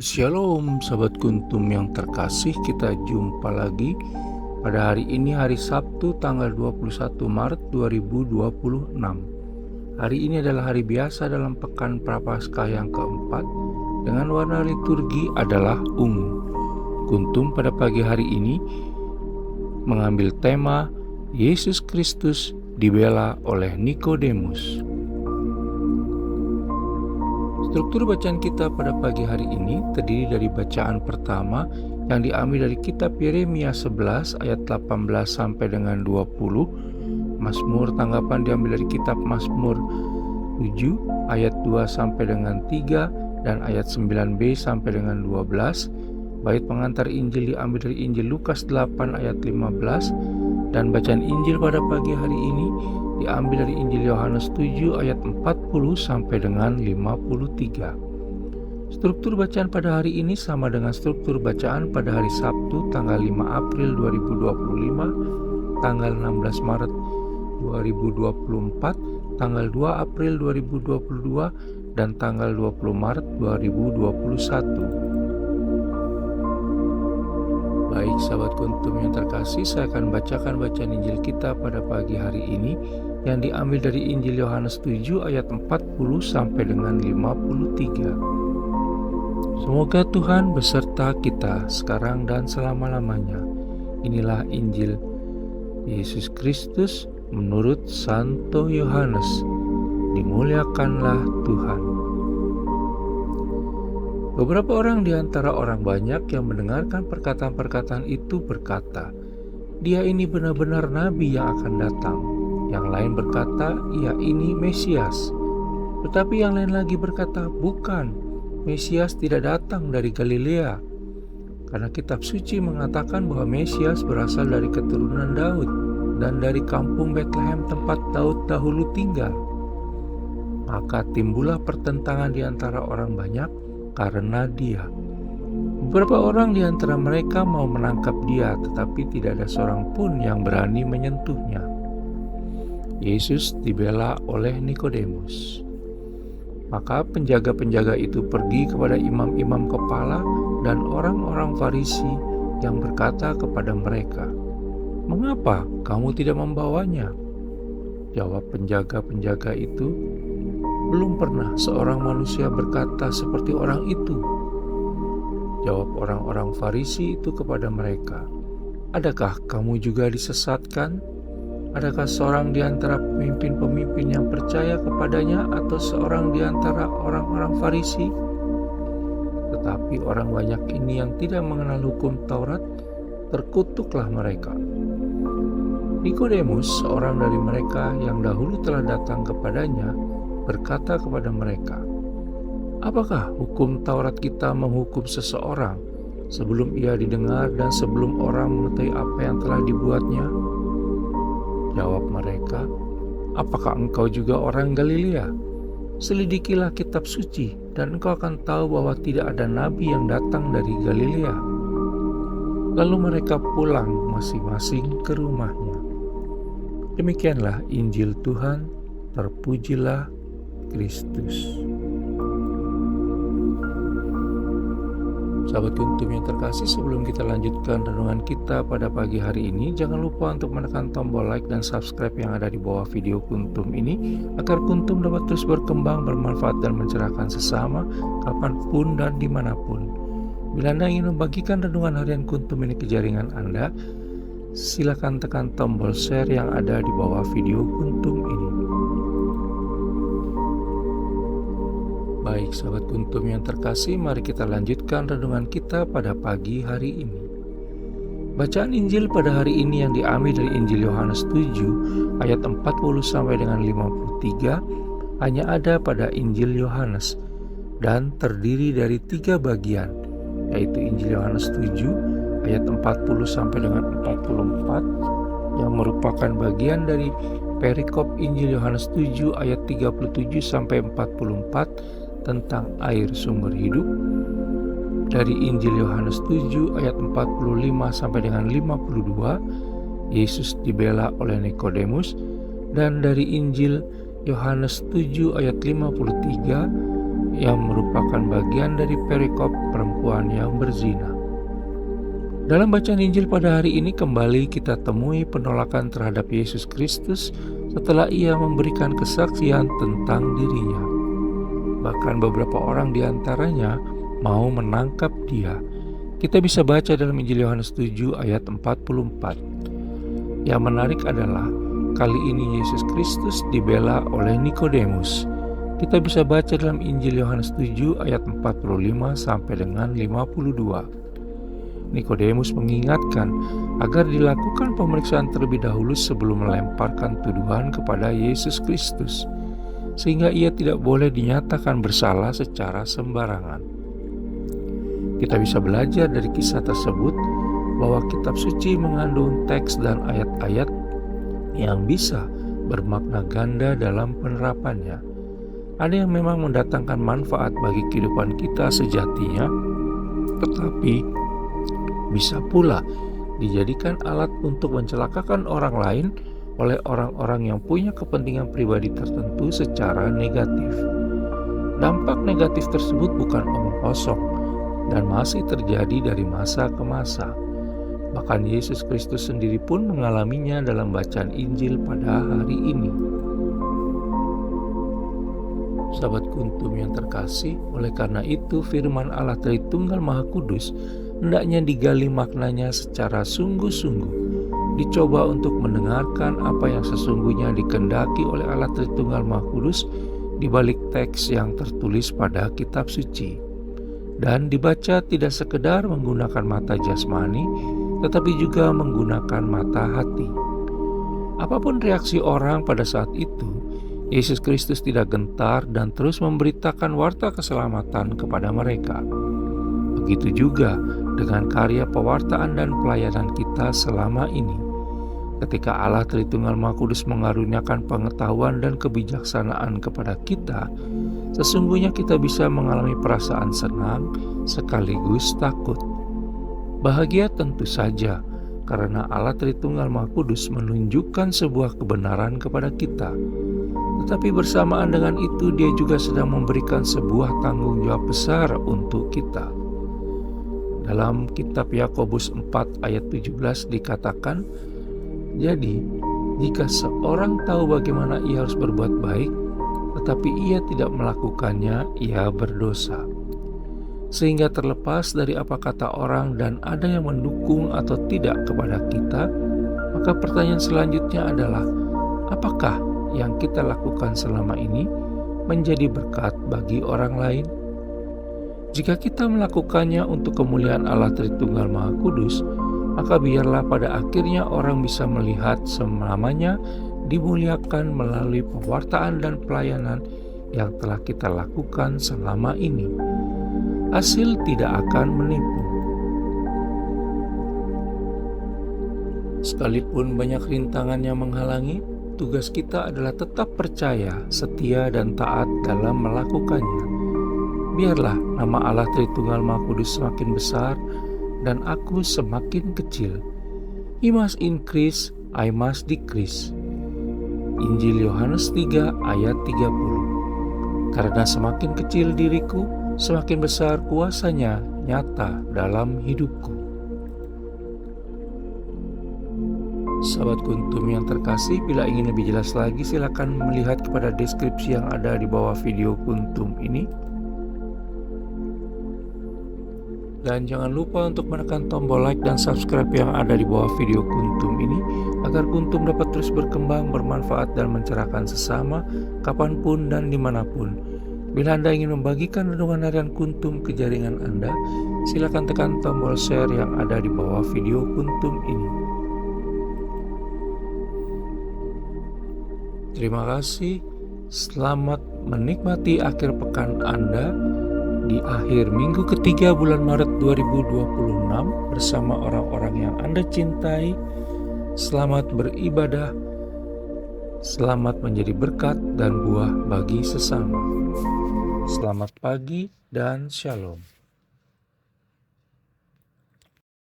Shalom sahabat kuntum yang terkasih, kita jumpa lagi pada hari ini, hari Sabtu tanggal 21 Maret 2026. Hari ini adalah hari biasa dalam pekan Prapaskah yang keempat dengan warna liturgi adalah ungu. Kuntum pada pagi hari ini mengambil tema Yesus Kristus dibela oleh Nikodemus. Struktur bacaan kita pada pagi hari ini terdiri dari bacaan pertama yang diambil dari kitab Yeremia 11 ayat 18 sampai dengan 20. Mazmur tanggapan diambil dari kitab Mazmur 7 ayat 2 sampai dengan 3 dan ayat 9b sampai dengan 12. Bait pengantar Injil diambil dari Injil Lukas 8 ayat 15 dan bacaan Injil pada pagi hari ini diambil dari Injil Yohanes 7 ayat 40 sampai dengan 53. Struktur bacaan pada hari ini sama dengan struktur bacaan pada hari Sabtu tanggal 5 April 2025, tanggal 16 Maret 2024, tanggal 2 April 2022, dan tanggal 20 Maret 2021. Baik sahabat kuntum yang terkasih, saya akan bacakan bacaan Injil kita pada pagi hari ini yang diambil dari Injil Yohanes 7 ayat 40 sampai dengan 53. Semoga Tuhan beserta kita sekarang dan selama-lamanya. Inilah Injil Yesus Kristus menurut Santo Yohanes. Dimuliakanlah Tuhan. Beberapa orang di antara orang banyak yang mendengarkan perkataan-perkataan itu berkata, "Dia ini benar-benar nabi yang akan datang." Yang lain berkata, "Ia ini Mesias." Tetapi yang lain lagi berkata, "Bukan, Mesias tidak datang dari Galilea." Karena kitab suci mengatakan bahwa Mesias berasal dari keturunan Daud dan dari kampung Betlehem tempat Daud dahulu tinggal. Maka timbullah pertentangan di antara orang banyak karena dia. Beberapa orang di antara mereka mau menangkap dia, tetapi tidak ada seorang pun yang berani menyentuhnya. Yesus dibela oleh Nikodemus. Maka penjaga-penjaga itu pergi kepada imam-imam kepala dan orang-orang Farisi yang berkata kepada mereka, "Mengapa kamu tidak membawanya?" Jawab penjaga-penjaga itu, "Belum pernah seorang manusia berkata seperti orang itu." Jawab orang-orang Farisi itu kepada mereka, "Adakah kamu juga disesatkan? Adakah seorang di antara pemimpin-pemimpin yang percaya kepadanya atau seorang di antara orang-orang Farisi?" Tetapi orang banyak ini yang tidak mengenal hukum Taurat, terkutuklah mereka. Nikodemus, seorang dari mereka yang dahulu telah datang kepadanya, berkata kepada mereka, "Apakah hukum Taurat kita menghukum seseorang sebelum ia didengar dan sebelum orang mengetahui apa yang telah dibuatnya?" Jawab mereka, "Apakah engkau juga orang Galilea? Selidikilah kitab suci dan engkau akan tahu bahwa tidak ada nabi yang datang dari Galilea." Lalu mereka pulang masing-masing ke rumahnya. Demikianlah Injil Tuhan, terpujilah Kristus. Sahabat kuntum yang terkasih, sebelum kita lanjutkan renungan kita pada pagi hari ini, jangan lupa untuk menekan tombol like dan subscribe yang ada di bawah video kuntum ini, agar kuntum dapat terus berkembang, bermanfaat dan mencerahkan sesama, kapanpun dan dimanapun. Bila Anda ingin membagikan renungan harian kuntum ini ke jaringan Anda, silakan tekan tombol share yang ada di bawah video kuntum ini. Baik sahabat kuntum yang terkasih, mari kita lanjutkan renungan kita pada pagi hari ini. Bacaan Injil pada hari ini yang diambil dari Injil Yohanes 7 ayat 40 sampai dengan 53 hanya ada pada Injil Yohanes dan terdiri dari 3 bagian, yaitu Injil Yohanes 7 ayat 40 sampai dengan 44 yang merupakan bagian dari perikop Injil Yohanes 7 ayat 37 sampai 44 tentang air sumber hidup, dari Injil Yohanes 7 ayat 45 sampai dengan 52 Yesus dibela oleh Nikodemus, dan dari Injil Yohanes 7 ayat 53 yang merupakan merupakan bagian dari perikop perempuan yang berzina. Dalam bacaan Injil pada hari ini kembali kita temui penolakan terhadap Yesus Kristus setelah ia memberikan kesaksian tentang dirinya. Bahkan beberapa orang di antaranya mau menangkap dia. Kita bisa baca dalam Injil Yohanes 7 ayat 44. Yang menarik adalah kali ini Yesus Kristus dibela oleh Nikodemus. Kita bisa baca dalam Injil Yohanes 7 ayat 45 sampai dengan 52. Nikodemus mengingatkan agar dilakukan pemeriksaan terlebih dahulu sebelum melemparkan tuduhan kepada Yesus Kristus, sehingga ia tidak boleh dinyatakan bersalah secara sembarangan. Kita bisa belajar dari kisah tersebut bahwa kitab suci mengandung teks dan ayat-ayat yang bisa bermakna ganda dalam penerapannya. Ada yang memang mendatangkan manfaat bagi kehidupan kita sejatinya, tetapi bisa pula dijadikan alat untuk mencelakakan orang lain oleh orang-orang yang punya kepentingan pribadi tertentu secara negatif. Dampak negatif tersebut bukan omong kosong dan masih terjadi dari masa ke masa. Bahkan Yesus Kristus sendiri pun mengalaminya dalam bacaan Injil pada hari ini. Sahabat Kuntum yang terkasih, oleh karena itu firman Allah Tritunggal Maha Kudus hendaknya digali maknanya secara sungguh-sungguh, dicoba untuk mendengarkan apa yang sesungguhnya dikehendaki oleh Allah Tritunggal Maha Kudus di balik teks yang tertulis pada kitab suci, dan dibaca tidak sekedar menggunakan mata jasmani, tetapi juga menggunakan mata hati. Apapun reaksi orang pada saat itu, Yesus Kristus tidak gentar dan terus memberitakan warta keselamatan kepada mereka. Begitu juga dengan karya pewartaan dan pelayanan kita selama ini. Ketika Allah Tritunggal Maha Kudus mengaruniakan pengetahuan dan kebijaksanaan kepada kita, sesungguhnya kita bisa mengalami perasaan senang sekaligus takut. Bahagia tentu saja, karena Allah Tritunggal Maha Kudus menunjukkan sebuah kebenaran kepada kita. Tetapi bersamaan dengan itu, Dia juga sedang memberikan sebuah tanggung jawab besar untuk kita. Dalam kitab Yakobus 4 ayat 17 dikatakan, "Jadi, jika seorang tahu bagaimana ia harus berbuat baik, tetapi ia tidak melakukannya, ia berdosa." Sehingga terlepas dari apa kata orang dan ada yang mendukung atau tidak kepada kita, maka pertanyaan selanjutnya adalah, apakah yang kita lakukan selama ini menjadi berkat bagi orang lain? Jika kita melakukannya untuk kemuliaan Allah Tritunggal Maha Kudus, maka biarlah pada akhirnya orang bisa melihat selamanya dimuliakan melalui pewartaan dan pelayanan yang telah kita lakukan selama ini. Hasil tidak akan menipu. Sekalipun banyak rintangan yang menghalangi, tugas kita adalah tetap percaya, setia, dan taat dalam melakukannya. Biarlah nama Allah Tritunggal Maha Kudus semakin besar dan aku semakin kecil. He must increase, I must decrease. Injil Yohanes 3 ayat 30. Karena semakin kecil diriku, semakin besar kuasanya nyata dalam hidupku. Sahabat Kuntum yang terkasih, bila ingin lebih jelas lagi silakan melihat kepada deskripsi yang ada di bawah video Kuntum ini. Dan jangan lupa untuk menekan tombol like dan subscribe yang ada di bawah video Kuntum ini, agar Kuntum dapat terus berkembang, bermanfaat, dan mencerahkan sesama kapanpun dan dimanapun. Bila Anda ingin membagikan renungan harian Kuntum ke jaringan Anda, silakan tekan tombol share yang ada di bawah video Kuntum ini. Terima kasih, selamat menikmati akhir pekan Anda di akhir minggu ketiga bulan Maret 2026 bersama orang-orang yang Anda cintai. Selamat beribadah, selamat menjadi berkat dan buah bagi sesama. Selamat pagi dan shalom.